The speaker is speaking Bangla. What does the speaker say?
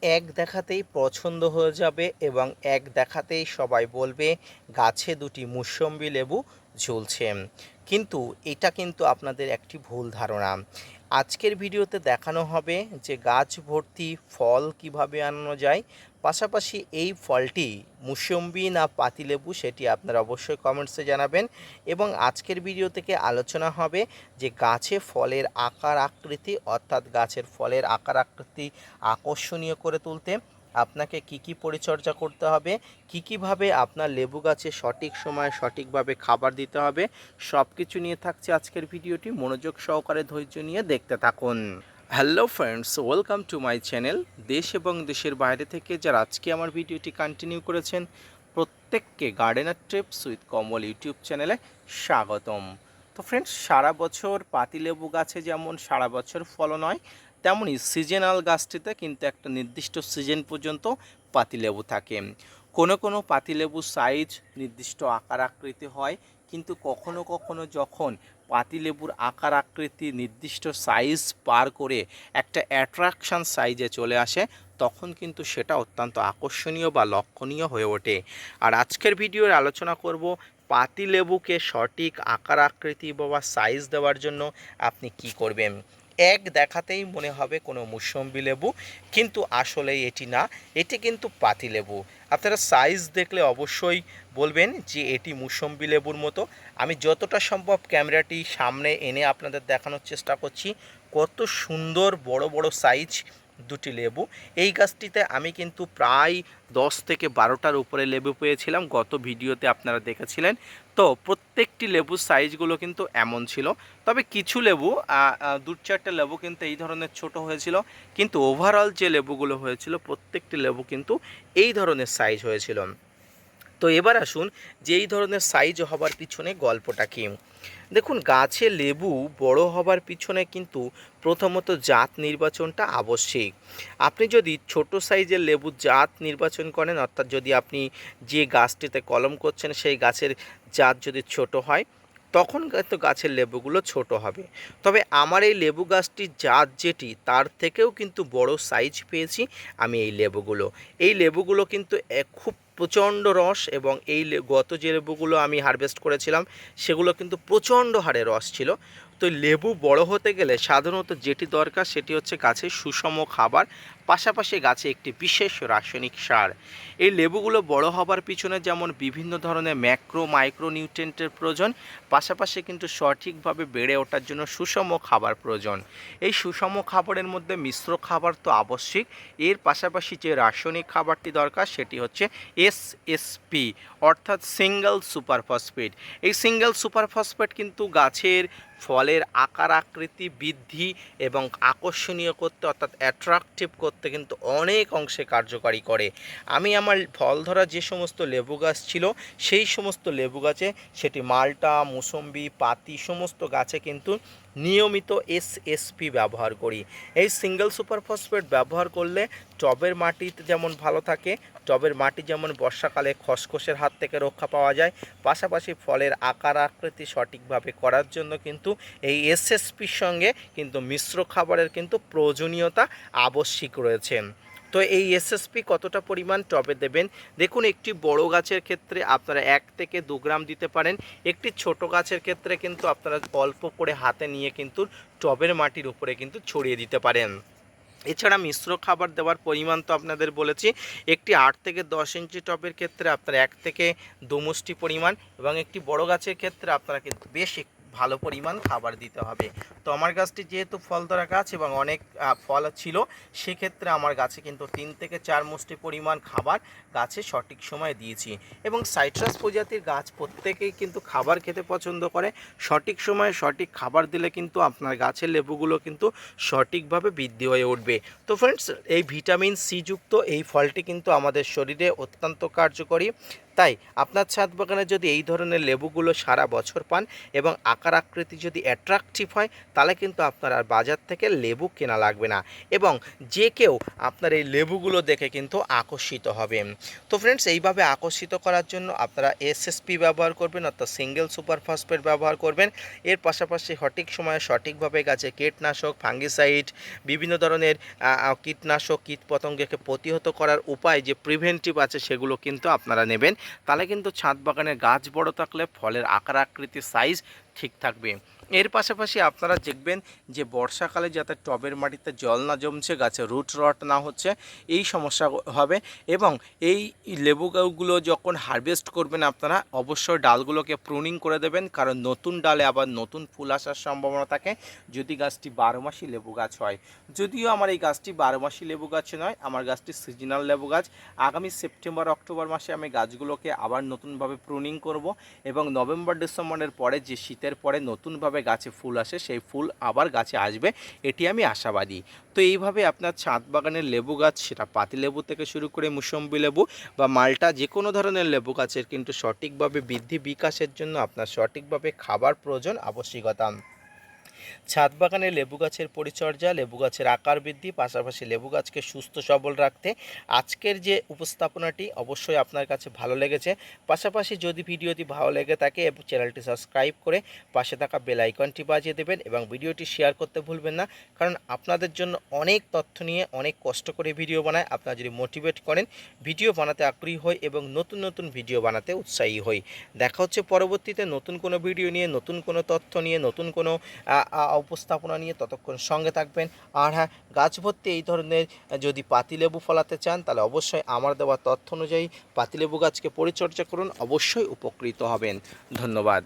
এক দেখাতেই পছন্দ হয়ে যাবে এবং এক দেখাতেই সবাই বলবে গাছে দুটি মুসম্বি লেবু ঝুলছে। কিন্তু এটা কিন্তু আপনাদের একটি ভুল ধারণা। আজকের ভিডিওতে দেখানো হবে যে গাছ ভর্তি ফল কিভাবে আনানো যায়, পাশাপাশি এই ফলটি মুসম্বি না পাতিলেবু সেটি আপনারা অবশ্যই কমেন্টসে জানাবেন। এবং আজকের ভিডিও থেকে আলোচনা হবে যে গাছে ফলের আকার আকৃতি, অর্থাৎ গাছের ফলের আকার আকৃতি আকর্ষণীয় করে তুলতে আপনাকে কি পরিচর্যা করতে হবে, কীভাবে আপনার লেবু গাছে সঠিক সময়ে সঠিকভাবে খাবার দিতে হবে, সব কিছু নিয়ে থাকছে আজকের ভিডিওটি। মনোযোগ সহকারে ধৈর্য নিয়ে দেখতে থাকুন। Hello friends, welcome to my channel. দেশ এবং দেশের বাইরে থেকে যারা আজকে আমার ভিডিওটি কন্টিনিউ করেছেন প্রত্যেককে gardener tips with Kamal YouTube চ্যানেলে স্বাগতম। তো ফ্রেন্ডস, সারা বছর পাতিলেবু গাছে যেমন সারা বছর ফলন হয়, তেমনই সিজনাল গাছটিতে কিন্তু একটা নির্দিষ্ট সিজন পর্যন্ত পাতিলেবু থাকে। কোনো পাতিলেবু সাইজ নির্দিষ্ট আকার আকৃতি হয়, কিন্তু কখনো কখনো যখন পাতিলেবুর আকার আকৃতি নির্দিষ্ট সাইজ পার করে একটা অ্যাট্রাকশান সাইজে চলে আসে, তখন কিন্তু সেটা অত্যন্ত আকর্ষণীয় বা লক্ষণীয় হয়ে ওঠে। আর আজকের ভিডিওর আলোচনা করব পাতিলেবুকে সঠিক আকার আকৃতি বা সাইজ দেওয়ার জন্য আপনি কি করবেন। এক দেখাতেই মনে হবে কোনো মুসম্বি লেবু, কিন্তু আসলে এটি না, এটি কিন্তু পাতিলেবু। আপনারা সাইজ দেখলে অবশ্যই বলবেন যে এটি মুসম্বি লেবুর মতো। আমি যতটা সম্ভব ক্যামেরাটি সামনে এনে আপনাদের দেখানোর চেষ্টা করছি কত সুন্দর বড় বড় সাইজ দুটি লেবু। এই গাছটিতে আমি কিন্তু প্রায় 10 থেকে 12টার উপরে লেবু পেয়েছিলাম, গত ভিডিওতে আপনারা দেখেছিলেন। তো প্রত্যেকটি লেবুর সাইজগুলো কিন্তু এমন ছিল, তবে কিছু লেবু 2-4টে লেবু কিন্তু এই ধরনের ছোট হয়েছিল, কিন্তু ওভারঅল যে লেবুগুলো হয়েছিল প্রত্যেকটি লেবু কিন্তু এই ধরনের সাইজ হয়েছিল। তো এবার আসুন যে এই ধরনের সাইজ হবার পিছনে গল্পটা কী। দেখুন, গাছে লেবু বড় হবার পিছনে কিন্তু প্রথমত জাত নির্বাচনটা আবশ্যিক। আপনি যদি ছোট সাইজের লেবুর জাত নির্বাচন করেন, অর্থাৎ যদি আপনি যে গাছটিতে কলম করছেন সেই গাছের জাত যদি ছোট হয়, তখন কিন্তু গাছের লেবুগুলো ছোট হবে। তবে আমার এই লেবু গাছটির জাত যেটি, তার থেকেও কিন্তু বড় সাইজ পেয়েছি আমি এই লেবুগুলো কিন্তু খুব প্রচণ্ড রস, এবং গত যে লেবুগুলো আমি হারভেস্ট করেছিলাম সেগুলো কিন্তু প্রচণ্ড হারে রস ছিল। তো লেবু বড় হতে গেলে সাধারণত যেটি দরকার সেটি হচ্ছে গাছের সুষম খাবার, পাশাপাশি গাছে একটি বিশেষ রাসায়নিক সার। এই লেবুগুলো বড় হবার পিছনে যেমন বিভিন্ন ধরনের ম্যাক্রো মাইক্রো নিউট্রিয়েন্টের প্রয়োজন, পাশাপাশি কিন্তু সঠিকভাবে বেড়ে ওঠার জন্য সুষম খাবার প্রয়োজন। এই সুষম খাবারের মধ্যে মিশ্র খাবার তো আবশ্যিক, এর পাশাপাশি যে রাসায়নিক খাবারটি দরকার সেটি হচ্ছে এসএসপি, অর্থাৎ সিঙ্গেল সুপার ফসফেট। এই সিঙ্গেল সুপার ফসফেট কিন্তু গাছের ফলের আকার আকৃতি বৃদ্ধি এবং আকর্ষণীয় করতে, অর্থাৎ অ্যাট্রাকটিভ করতে কিন্তু অনেক অংশে কার্যকারী করে। আমি আমার ফল ধরা যে সমস্ত লেবু গাছ ছিল সেই সমস্ত লেবু গাছে, সেটি মাল্টা, মুসম্বি, পাতি, সমস্ত গাছে কিন্তু নিয়মিত এসএসপি ব্যবহার করি। এই সিঙ্গেল সুপার ফসফেট ব্যবহার করলে টবের মাটিতে যেমন ভালো থাকে, টবের মাটি যেমন বর্ষাকালে খসখসের হাত থেকে রক্ষা পাওয়া যায়, পাশাপাশি ফলের আকার আকৃতি সঠিকভাবে করার জন্য কিন্তু এই এসএসপির সঙ্গে কিন্তু মিশ্র খাবারের কিন্তু প্রয়োজনীয়তা আবশ্যিক রয়েছে। তো এই এসএসপি কতটা পরিমাণ টবে দেবেন, দেখুন একটি বড় গাছের ক্ষেত্রে আপনারা 1 থেকে 2 গ্রাম দিতে পারেন, একটি ছোট গাছের ক্ষেত্রে কিন্তু আপনারা অল্প করে হাতে নিয়ে কিন্তু টবের মাটির উপরে কিন্তু ছড়িয়ে দিতে পারেন। এছাড়া মিশ্র খাবার দেওয়ার পরিমাণ তো আপনাদের বলেছি, একটি 8 থেকে 10 ইঞ্চি টবের ক্ষেত্রে আপনারা 1 থেকে 2 মুষ্টি পরিমাণ, এবং একটি বড় গাছের ক্ষেত্রে আপনারা কিন্তু বেশ ভালো পরিমাণ খাবার দিতে হবে। তো আমার গাছটি যেহেতু ফল ধরা গাছ এবং অনেক ফল ছিল, সেক্ষেত্রে আমার গাছে কিন্তু 3 থেকে 4 মুষ্টি পরিমাণ খাবার গাছে সঠিক সময়ে দিয়েছি। এবং সাইট্রাস প্রজাতির গাছ প্রত্যেকেই কিন্তু খাবার খেতে পছন্দ করে, সঠিক সময়ে সঠিক খাবার দিলে কিন্তু আপনার গাছের লেবুগুলো কিন্তু সঠিকভাবে বৃদ্ধি হয়ে উঠবে। তো ফ্রেন্ডস, এই ভিটামিন সি যুক্ত এই ফলটি কিন্তু আমাদের শরীরে অত্যন্ত কার্যকরী, তাই আপনার ছাদ বাগানে যদি এই ধরনের লেবুগুলো সারা বছর পান এবং আকার আকৃতি যদি অ্যাট্রাকটিভ হয়, তাহলে কিন্তু আপনার আর বাজার থেকে লেবু কেনা লাগবে না এবং যে কেউ আপনার এই লেবুগুলো দেখে কিন্তু আকর্ষিত হবে। তো ফ্রেন্ডস, এইভাবে আকর্ষিত করার জন্য আপনারা এসএসপি ব্যবহার করবেন, অর্থাৎ সিঙ্গেল সুপার ফসফেট ব্যবহার করবেন। এর পাশাপাশি সঠিক সময়ে সঠিকভাবে গাছে কীটনাশক, ফাঙ্গিসাইড, বিভিন্ন ধরনের কীটনাশক, কীটপতঙ্গকে প্রতিহত করার উপায় যে প্রিভেন্টিভ আছে সেগুলো কিন্তু আপনারা নেবেন। তাহলে কিন্তু ছাদ বাগানের গাছ বড় থাকলে ফলের আকার আকৃতি সাইজ ঠিক থাকবে। এর পাশাপাশি আপনারা দেখবেন যে বর্ষাকালে যাতে টবের মাটিতে জল না জমছে, গাছে রুট রট না হচ্ছে, এই সমস্যা হবে। এবং এই লেবু গাছগুলো যখন হারভেস্ট করবেন আপনারা অবশ্যই ডালগুলোকে প্রুনিং করে দেবেন, কারণ নতুন ডালে আবার নতুন ফুল আসার সম্ভাবনা থাকে যদি গাছটি 12 মাসই লেবু গাছ হয়। যদিও আমার এই গাছটি 12 মাসই লেবু গাছ নয়, আমার গাছটি সিজনাল লেবু গাছ। আগামী সেপ্টেম্বর অক্টোবর মাসে আমি গাছগুলোকে আবার নতুনভাবে প্রুনিং করব এবং নভেম্বর ডিসেম্বরের পরে যে শীতের পরে নতুনভাবে গাছে ফুল আসে সেই ফুল আবার গাছে আসবে, এটি আমি আশাবাদী। তো এইভাবে আপনার ছাদ বাগানের লেবু গাছ, সেটা পাতিলেবু থেকে শুরু করে মুসম্বি লেবু বা মাল্টা, যে কোনো ধরনের লেবু গাছের কিন্তু সঠিকভাবে বৃদ্ধি বিকাশের জন্য আপনার সঠিকভাবে খাবার প্রয়োজন, আবশ্যিকতা। ছাদ বাগানে লেবু গাছের পরিচর্যা, লেবু গাছের আকার বৃদ্ধি, পাশাপাশি লেবু গাছকে সুস্থ সবল রাখতে আজকের যে উপস্থাপনাটি অবশ্যই আপনার কাছে ভালো লেগেছে। পাশাপাশি যদি ভিডিওটি ভালো লেগে থাকে এবং চ্যানেলটি সাবস্ক্রাইব করে পাশে থাকা বেল আইকনটি বাজিয়ে দেবেন এবং ভিডিওটি শেয়ার করতে ভুলবেন না, কারণ আপনাদের জন্য অনেক তথ্য নিয়ে অনেক কষ্ট করে ভিডিও বানায়। আপনারা যদি মোটিভেট করেন, ভিডিও বানাতে আগ্রহী হই এবং নতুন নতুন ভিডিও বানাতে উৎসাহী হই। দেখা হচ্ছে পরবর্তীতে নতুন কোনো ভিডিও নিয়ে, নতুন কোনো তথ্য নিয়ে, নতুন কোনো উপস্থাপনা নিয়ে। ততক্ষণ সঙ্গে থাকবেন। আর হ্যাঁ, গাছ ভর্তি এই ধরনের যদি পাতিলেবু ফলাতে চান তাহলে অবশ্যই আমার দেওয়া তথ্য অনুযায়ী পাতিলেবু গাছকে পরিচর্যা করুন, অবশ্যই উপকৃত হবেন। ধন্যবাদ।